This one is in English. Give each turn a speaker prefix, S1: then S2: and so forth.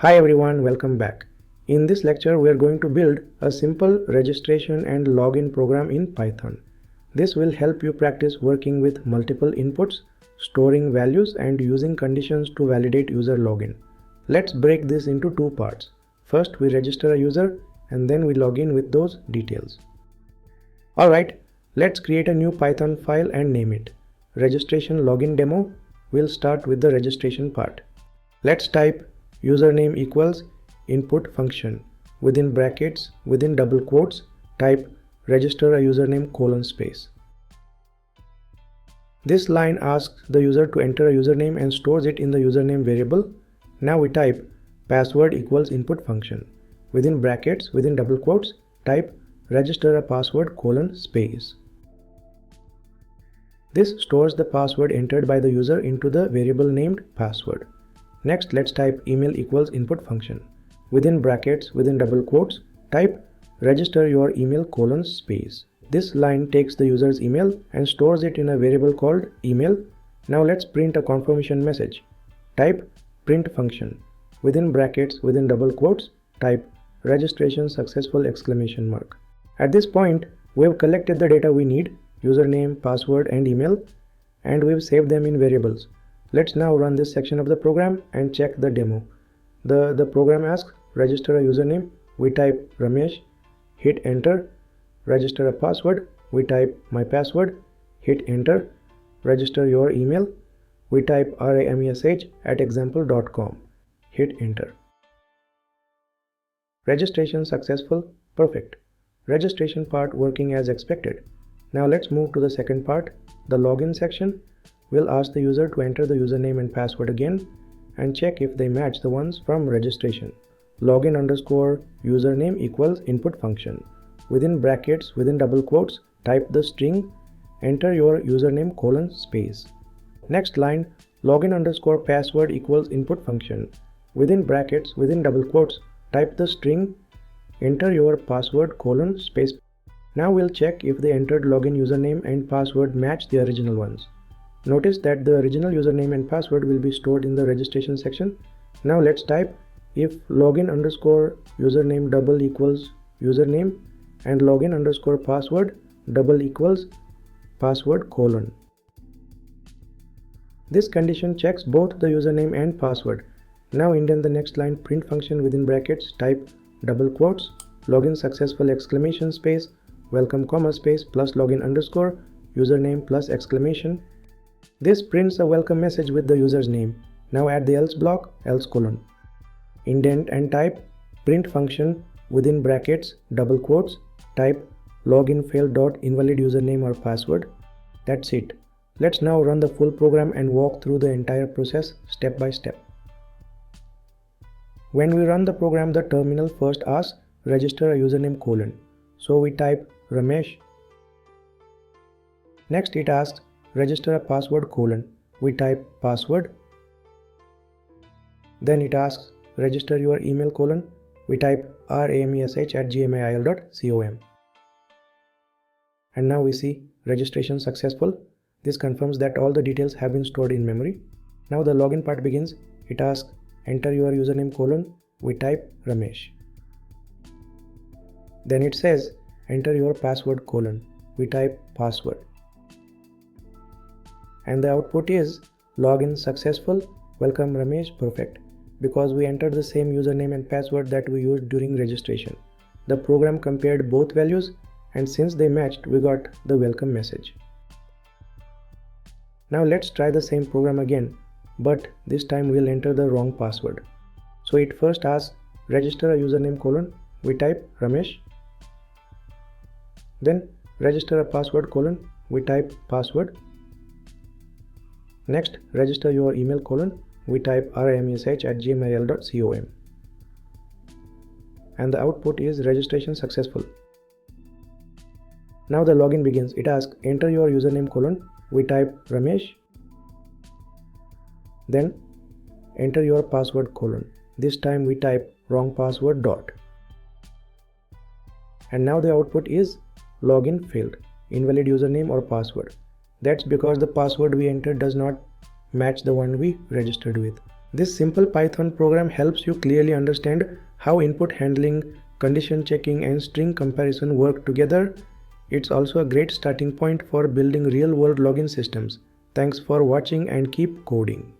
S1: Hi everyone, welcome back. In this lecture, we are going to build a simple registration and login program in Python. This will help you practice working with multiple inputs, storing values, and using conditions to validate user login. Let's break this into two parts. First, we register a user and then we log in with those details. Alright, let's create a new Python file and name it. Registration login demo. We'll start with the registration part. Let's type username equals input function. Within brackets, within double quotes, type register a username :space. This line asks the user to enter a username and stores it in the username variable. Now we type password equals input function. Within brackets, within double quotes, type register a password :space. This stores the password entered by the user into the variable named password. Next, let's type email equals input function. Within brackets, within double quotes, type register your email :space. This line takes the user's email and stores it in a variable called email. Now let's print a confirmation message. Type print function. Within brackets, within double quotes, type registration successful ! At this point, we have collected the data we need, username, password, and email, and we've saved them in variables. Let's now run this section of the program and check the demo. The program asks register a username. We type Ramesh, hit enter. Register a password. We type my password, hit enter. Register your email. We type ramesh@example.com, hit enter. Registration successful, perfect. Registration part working as expected. Now let's move to the second part, the login section. We'll ask the user to enter the username and password again and check if they match the ones from registration. Login underscore username equals input function. Within brackets, within double quotes, type the string, enter your username :space. Next line, login underscore password equals input function. Within brackets, within double quotes, type the string, enter your password :space. Now we'll check if the entered login username and password match the original ones. Notice that the original username and password will be stored in the registration section. Now let's type if login underscore username double equals username and login underscore password double equals password : This condition checks both the username and password. Now indent the next line print function within brackets, type double quotes, login successful ! Space, welcome space plus login underscore username plus exclamation. This prints a welcome message with the user's name. Now add the else block, else : Indent and type print function within brackets, double quotes, type login failed.invalid username or password. That's it. Let's now run the full program and walk through the entire process step by step. When we run the program, the terminal first asks register a username : So we type Ramesh. Next it asks register a password : We type password. Then it asks register your email : We type ramesh@gmail.com. And now we see registration successful. This confirms that all the details have been stored in memory. Now the login part begins. It asks enter your username : We type Ramesh. Then it says enter your password : We type password. And the output is login successful, welcome Ramesh, perfect, because we entered the same username and password that we used during registration. The program compared both values, and since they matched, we got the welcome message. Now let's try the same program again, but this time we'll enter the wrong password. So it first asks register a username : We type Ramesh. Then register a password : We type password. Next, register your email : We type ramesh@gmail.com. And the output is registration successful. Now the login begins. It asks enter your username : We type Ramesh. Then enter your password : This time we type wrong password . And now the output is login failed, invalid username or password. That's because the password we entered does not match the one we registered with. This simple Python program helps you clearly understand how input handling, condition checking, and string comparison work together. It's also a great starting point for building real-world login systems. Thanks for watching and keep coding.